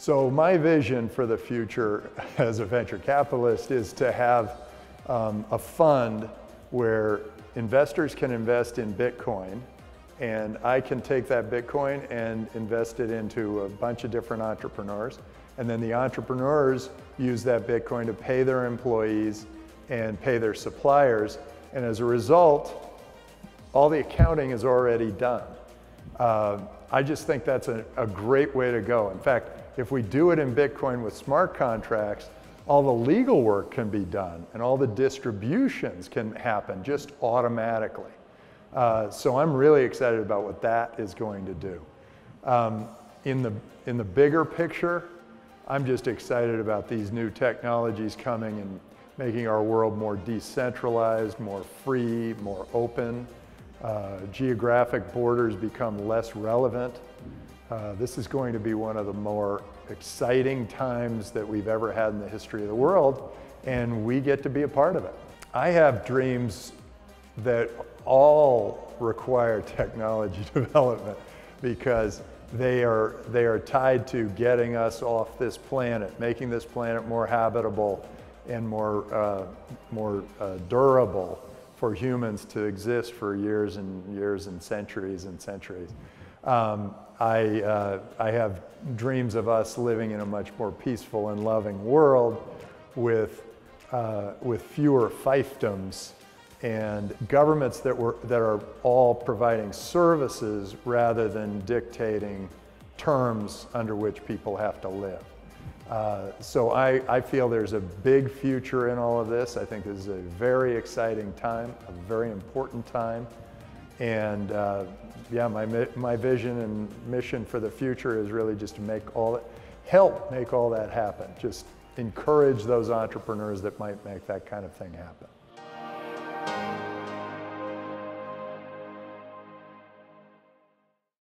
So my vision for the future as a venture capitalist is to have a fund where investors can invest in Bitcoin, and I can take that Bitcoin and invest it into a bunch of different entrepreneurs. And then the entrepreneurs use that Bitcoin to pay their employees and pay their suppliers. And as a result, all the accounting is already done. I just think that's a great way to go. In fact, if we do it in Bitcoin with smart contracts, all the legal work can be done and all the distributions can happen just automatically. So I'm really excited about what that is going to do. In the bigger picture, I'm just excited about these new technologies coming and making our world more decentralized, more free, more open. Geographic borders become less relevant. This is going to be one of the more exciting times that we've ever had in the history of the world, and we get to be a part of it. I have dreams that all require technology development because they are tied to getting us off this planet, making this planet more habitable and more durable for humans to exist for years and years and centuries and centuries. I have dreams of us living in a much more peaceful and loving world with fewer fiefdoms and governments that are all providing services rather than dictating terms under which people have to live. So I feel there's a big future in all of this. I think this is a very exciting time, a very important time. And yeah, my vision and mission for the future is really just to help make all that happen. Just encourage those entrepreneurs that might make that kind of thing happen.